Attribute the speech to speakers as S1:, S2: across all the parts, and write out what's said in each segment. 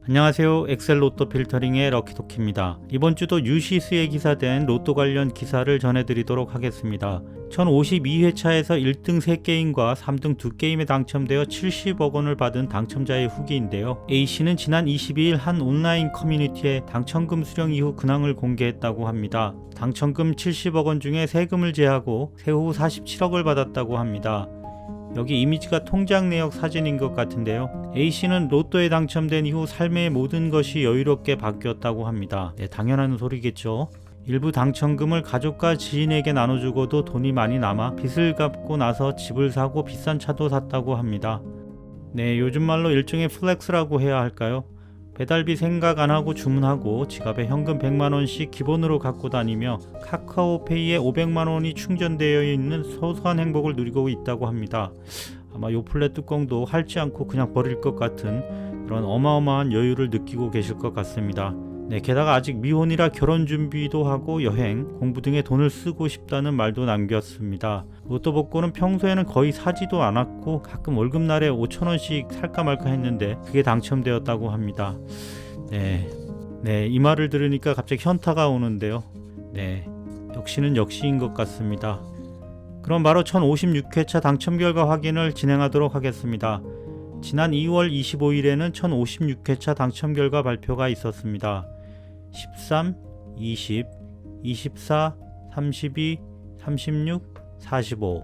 S1: 안녕하세요. 엑셀 로또 필터링의 럭키토키입니다. 이번 주도 유시스에 기사된 로또 관련 기사를 전해드리도록 하겠습니다. 1052회차에서 1등 3게임과 3등 2게임에 당첨되어 70억 원을 받은 당첨자의 후기인데요. A씨는 지난 22일 한 온라인 커뮤니티에 당첨금 수령 이후 근황을 공개했다고 합니다. 당첨금 70억 원 중에 세금을 제하고 세후 47억을 받았다고 합니다. 여기 이미지가 통장 내역 사진인 것 같은데요. A씨는 로또에 당첨된 이후 삶의 모든 것이 여유롭게 바뀌었다고 합니다. 당연한 소리겠죠. 일부 당첨금을 가족과 지인에게 나눠주고도 돈이 많이 남아 빚을 갚고 나서 집을 사고 비싼 차도 샀다고 합니다. 요즘 말로 일종의 플렉스라고 해야 할까요? 배달비 생각 안 하고 주문하고 지갑에 현금 100만원씩 기본으로 갖고 다니며 카카오페이에 500만원이 충전되어 있는 소소한 행복을 누리고 있다고 합니다. 아마 요플레 뚜껑도 핥지 않고 그냥 버릴 것 같은 그런 어마어마한 여유를 느끼고 계실 것 같습니다. 게다가 아직 미혼이라 결혼 준비도 하고 여행, 공부 등에 돈을 쓰고 싶다는 말도 남겼습니다. 로또 복권은 평소에는 거의 사지도 않았고 가끔 월급날에 5,000원씩 살까 말까 했는데 그게 당첨되었다고 합니다. 이 말을 들으니까 갑자기 현타가 오는데요. 역시는 역시인 것 같습니다. 그럼 바로 1056회차 당첨 결과 확인을 진행하도록 하겠습니다. 지난 2월 25일에는 1056회차 당첨 결과 발표가 있었습니다. 13, 20, 24, 32, 36, 45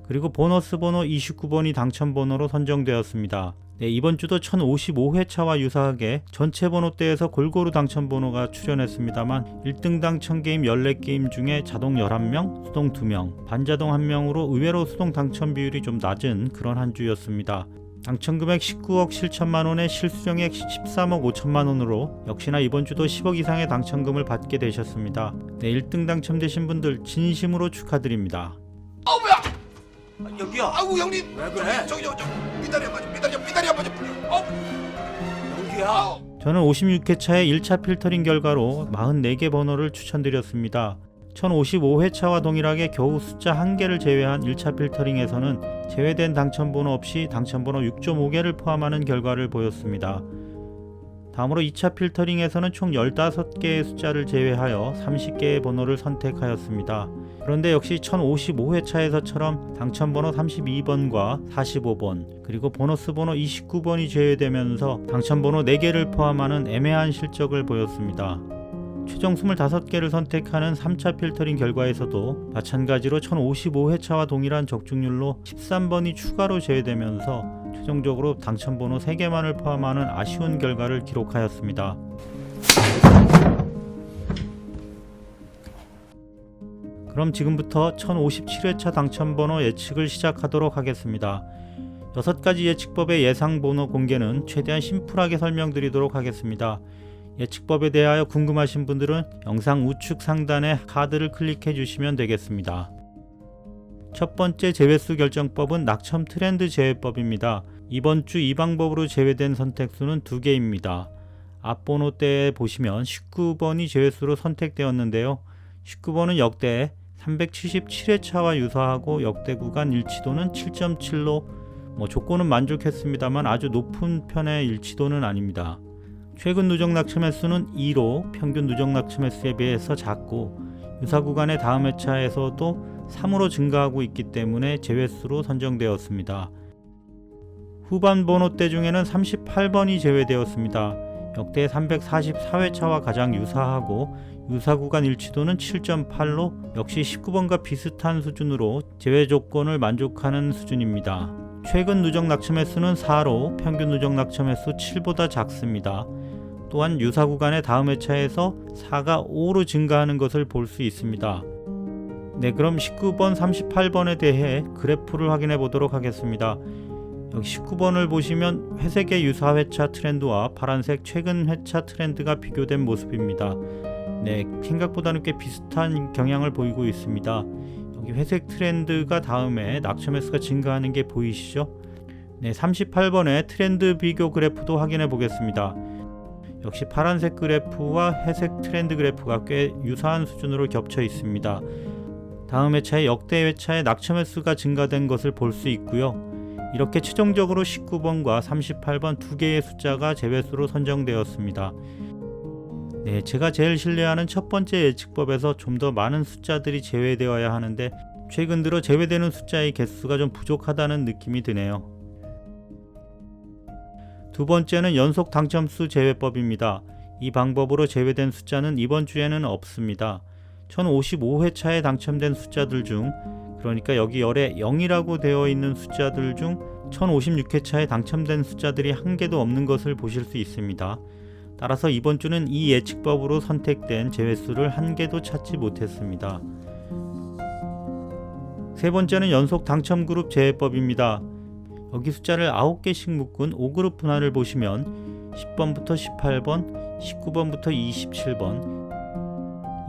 S1: 그리고 보너스 번호 29번이 당첨 번호로 선정되었습니다. 이번 주도 1055회차와 유사하게 전체 번호대에서 골고루 당첨 번호가 출현했습니다만 1등 당첨 게임 14게임 중에 자동 11명, 수동 2명, 반자동 1명으로 의외로 수동 당첨 비율이 좀 낮은 그런 한 주였습니다. 당첨금액 19억 7천만원에 실수령액 13억 5천만원으로 역시나 이번 주도 10억 이상의 당첨금을 받게 되셨습니다. 1등 당첨되신 분들 진심으로 축하드립니다.
S2: 뭐야? 여기야.
S3: 아이고 형님.
S2: 왜 그래?
S3: 저기 미다리 한번 좀.
S2: 여기야.
S1: 저는 56회차의 1차 필터링 결과로 44개 번호를 추천드렸습니다. 1055회차와 동일하게 겨우 숫자 1개를 제외한 1차 필터링에서는 제외된 당첨번호 없이 당첨번호 6.5개를 포함하는 결과를 보였습니다. 다음으로 2차 필터링에서는 총 15개의 숫자를 제외하여 30개의 번호를 선택하였습니다. 그런데 역시 1055회차에서처럼 당첨번호 32번과 45번 그리고 보너스 번호 29번이 제외되면서 당첨번호 4개를 포함하는 애매한 실적을 보였습니다. 최종 25개를 선택하는 3차 필터링 결과에서도 마찬가지로 1055회차와 동일한 적중률로 13번이 추가로 제외되면서 최종적으로 당첨번호 3개만을 포함하는 아쉬운 결과를 기록하였습니다. 그럼 지금부터 1057회차 당첨번호 예측을 시작하도록 하겠습니다. 6가지 예측법의 예상번호 공개는 최대한 심플하게 설명드리도록 하겠습니다. 예측법에 대하여 궁금하신 분들은 영상 우측 상단에 카드를 클릭해 주시면 되겠습니다. 첫 번째 제외수 결정법은 낙첨 트렌드 제외법입니다. 이번 주 이 방법으로 제외된 선택수는 2개입니다. 앞번호대에 보시면 19번이 제외수로 선택되었는데요. 19번은 역대 377회차와 유사하고 역대 구간 일치도는 7.7로 조건은 만족했습니다만 아주 높은 편의 일치도는 아닙니다. 최근 누적 낙첨 횟수는 2로 평균 누적 낙첨 횟수에 비해서 작고 유사 구간의 다음 회차에서도 3으로 증가하고 있기 때문에 제외수로 선정되었습니다. 후반 번호대 중에는 38번이 제외되었습니다. 역대 344회차와 가장 유사하고 유사 구간 일치도는 7.8로 역시 19번과 비슷한 수준으로 제외 조건을 만족하는 수준입니다. 최근 누적 낙첨 횟수는 4로 평균 누적 낙첨 횟수 7보다 작습니다. 또한 유사 구간의 다음 회차에서 4가 5로 증가하는 것을 볼 수 있습니다. 그럼 19번, 38번에 대해 그래프를 확인해 보도록 하겠습니다. 여기 19번을 보시면 회색의 유사 회차 트렌드와 파란색 최근 회차 트렌드가 비교된 모습입니다. 생각보다는 꽤 비슷한 경향을 보이고 있습니다. 여기 회색 트렌드가 다음에 낙첨 횟수가 증가하는 게 보이시죠? 38번의 트렌드 비교 그래프도 확인해 보겠습니다. 역시 파란색 그래프와 회색 트렌드 그래프가 꽤 유사한 수준으로 겹쳐 있습니다. 다음 회차의 역대 회차의 낙첨 횟수가 증가된 것을 볼 수 있고요. 이렇게 최종적으로 19번과 38번 두 개의 숫자가 제외수로 선정되었습니다. 네, 제가 제일 신뢰하는 첫 번째 예측법에서 좀 더 많은 숫자들이 제외되어야 하는데 최근 들어 제외되는 숫자의 개수가 좀 부족하다는 느낌이 드네요. 두 번째는 연속 당첨수 제외법입니다. 이 방법으로 제외된 숫자는 이번 주에는 없습니다. 1055회차에 당첨된 숫자들 중, 그러니까 여기 열에 0이라고 되어 있는 숫자들 중 1056회차에 당첨된 숫자들이 한 개도 없는 것을 보실 수 있습니다. 따라서 이번 주는 이 예측법으로 선택된 제외수를 한 개도 찾지 못했습니다. 세 번째는 연속 당첨 그룹 제외법입니다. 여기 숫자를 9개씩 묶은 5그룹 분할을 보시면 10번부터 18번, 19번부터 27번,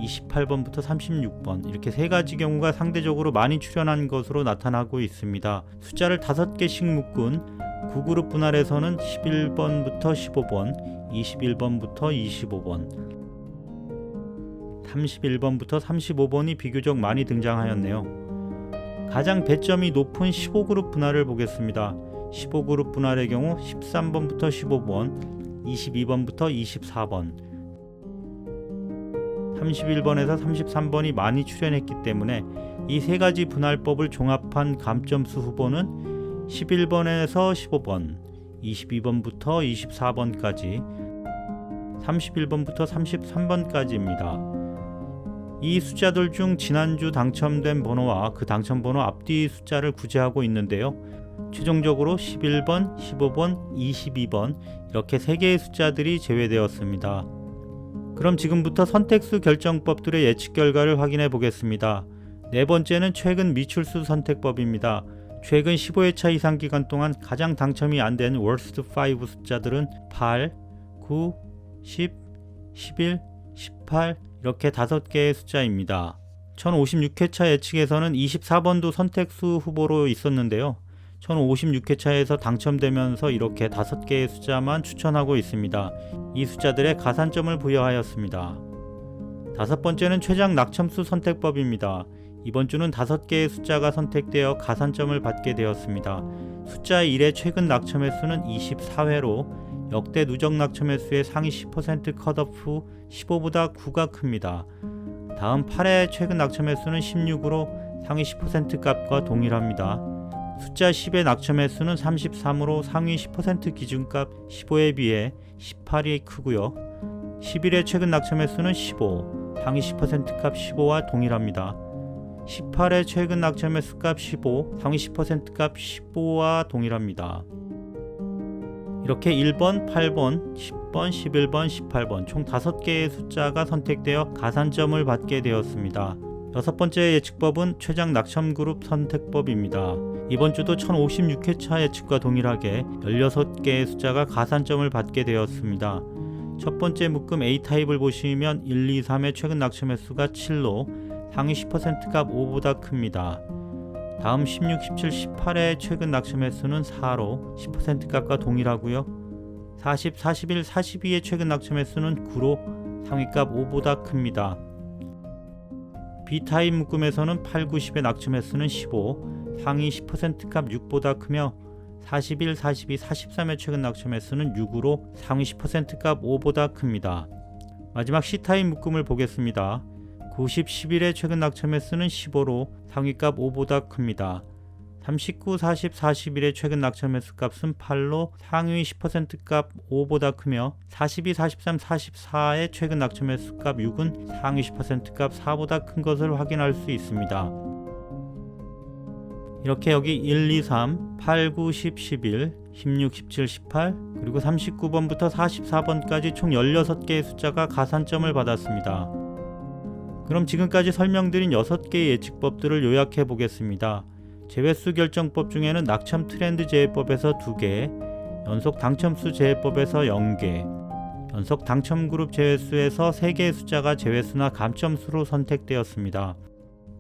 S1: 28번부터 36번 이렇게 세 가지 경우가 상대적으로 많이 출현한 것으로 나타나고 있습니다. 숫자를 5개씩 묶은 9그룹 분할에서는 11번부터 15번, 21번부터 25번, 31번부터 35번이 비교적 많이 등장하였네요. 가장 배점이 높은 15그룹 분할을 보겠습니다. 15그룹 분할의 경우 13번부터 15번, 22번부터 24번, 31번에서 33번이 많이 출현했기 때문에 이 세 가지 분할법을 종합한 감점수 후보는 11번에서 15번, 22번부터 24번까지, 31번부터 33번까지입니다. 이 숫자들 중 지난주 당첨된 번호와 그 당첨 번호 앞뒤 숫자를 구제하고 있는데요. 최종적으로 11번, 15번, 22번 이렇게 3개의 숫자들이 제외되었습니다. 그럼 지금부터 선택수 결정법들의 예측 결과를 확인해 보겠습니다. 네 번째는 최근 미출수 선택법입니다. 최근 15회차 이상 기간 동안 가장 당첨이 안 된 월스트 5 숫자들은 8, 9, 10, 11, 18 이렇게 5개의 숫자입니다. 1056회차 예측에서는 24번도 선택수 후보로 있었는데요. 1056회차에서 당첨되면서 이렇게 5개의 숫자만 추천하고 있습니다. 이 숫자들의 가산점을 부여하였습니다. 다섯 번째는 최장 낙첨수 선택법입니다. 이번 주는 5개의 숫자가 선택되어 가산점을 받게 되었습니다. 숫자 1의 최근 낙첨 횟수는 24회로 역대 누적 낙첨 횟수의 상위 10% 컷오프 후 15보다 9가 큽니다. 다음 8의 최근 낙첨 횟수는 16으로 상위 10% 값과 동일합니다. 숫자 10의 낙첨 횟수는 33으로 상위 10% 기준값 15에 비해 18이 크고요. 11의 최근 낙첨 횟수는 15, 상위 10% 값 15와 동일합니다. 18의 최근 낙첨 횟수 값 15, 상위 10% 값 15와 동일합니다. 이렇게 1번, 8번, 10번, 11번, 18번 총 5개의 숫자가 선택되어 가산점을 받게 되었습니다. 여섯 번째 예측법은 최장 낙첨 그룹 선택법입니다. 이번 주도 1056회차 예측과 동일하게 16개의 숫자가 가산점을 받게 되었습니다. 첫 번째 묶음 A타입을 보시면 1, 2, 3의 최근 낙첨 횟수가 7로 상위 10% 값 5보다 큽니다. 다음 16, 17, 18의 최근 낙첨 횟수는 4로 10% 값과 동일하고요. 40, 41, 42의 최근 낙첨 횟수는 9로 상위값 5보다 큽니다. B타입 묶음에서는 8, 90의 낙첨 횟수는 15, 상위 10% 값 6보다 크며 41, 42, 43의 최근 낙첨 횟수는 6으로 상위 10% 값 5보다 큽니다. 마지막 C타입 묶음을 보겠습니다. 90, 11의 최근 낙첨 횟수는 15로 상위값 5보다 큽니다. 39, 40, 41의 최근 낙첨 횟수 값은 8로 상위 10% 값 5보다 크며 42, 43, 44의 최근 낙첨 횟수 값 6은 상위 10% 값 4보다 큰 것을 확인할 수 있습니다. 이렇게 여기 1, 2, 3, 8, 9, 10, 11, 16, 17, 18 그리고 39번부터 44번까지 총 16개의 숫자가 가산점을 받았습니다. 그럼 지금까지 설명드린 6개의 예측법들을 요약해 보겠습니다. 제외수 결정법 중에는 낙첨 트렌드 제외법에서 2개, 연속 당첨수 제외법에서 0개, 연속 당첨 그룹 제외수에서 3개의 숫자가 제외수나 감점수로 선택되었습니다.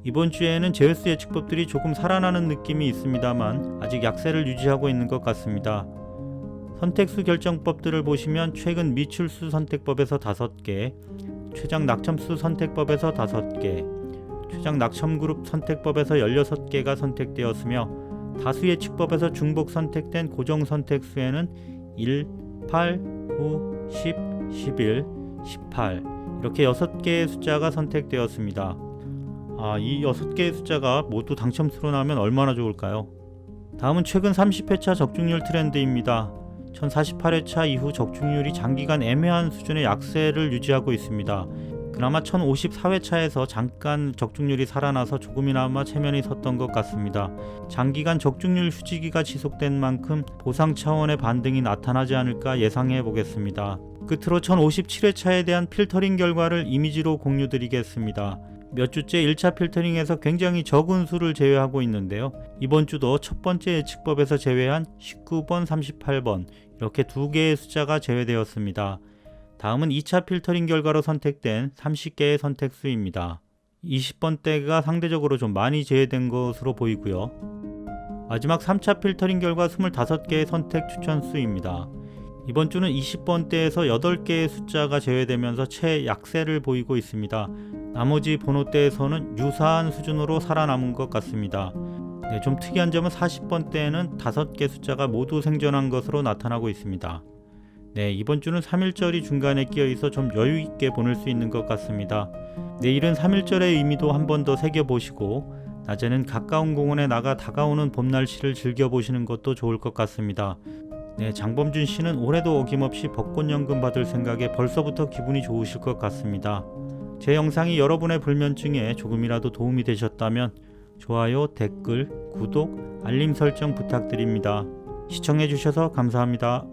S1: 이번 주에는 제외수 예측법들이 조금 살아나는 느낌이 있습니다만 아직 약세를 유지하고 있는 것 같습니다. 선택수 결정법들을 보시면 최근 미출수 선택법에서 5개, 최장 낙첨수 선택법에서 5개, 최장 낙첨 그룹 선택법에서 16개가 선택되었으며 다수 예측법에서 중복 선택된 고정 선택수에는 1, 8, 9, 10, 11, 18 이렇게 6개의 숫자가 선택되었습니다. 이 6개의 숫자가 모두 당첨수로 나오면 얼마나 좋을까요? 다음은 최근 30회차 적중률 트렌드입니다. 1048회차 이후 적중률이 장기간 애매한 수준의 약세를 유지하고 있습니다. 그나마 1054회차에서 잠깐 적중률이 살아나서 조금이나마 체면이 섰던 것 같습니다. 장기간 적중률 휴지기가 지속된 만큼 보상 차원의 반등이 나타나지 않을까 예상해 보겠습니다. 끝으로 1057회차에 대한 필터링 결과를 이미지로 공유드리겠습니다. 몇 주째 1차 필터링에서 굉장히 적은 수를 제외하고 있는데요. 이번 주도 첫 번째 예측법에서 제외한 19번, 38번 이렇게 2개의 숫자가 제외되었습니다. 다음은 2차 필터링 결과로 선택된 30개의 선택수입니다. 20번대가 상대적으로 좀 많이 제외된 것으로 보이고요. 마지막 3차 필터링 결과 25개의 선택 추천수입니다. 이번 주는 20번대에서 8개의 숫자가 제외되면서 최약세를 보이고 있습니다. 나머지 번호대에서는 유사한 수준으로 살아남은 것 같습니다. 좀 특이한 점은 40번대에는 5개 숫자가 모두 생존한 것으로 나타나고 있습니다. 이번 주는 3.1절이 중간에 끼어 있어 좀 여유 있게 보낼 수 있는 것 같습니다. 내일은 3.1절의 의미도 한 번 더 새겨보시고 낮에는 가까운 공원에 나가 다가오는 봄 날씨를 즐겨보시는 것도 좋을 것 같습니다. 장범준 씨는 올해도 어김없이 벚꽃연금 받을 생각에 벌써부터 기분이 좋으실 것 같습니다. 제 영상이 여러분의 불면증에 조금이라도 도움이 되셨다면 좋아요, 댓글, 구독, 알림 설정 부탁드립니다. 시청해주셔서 감사합니다.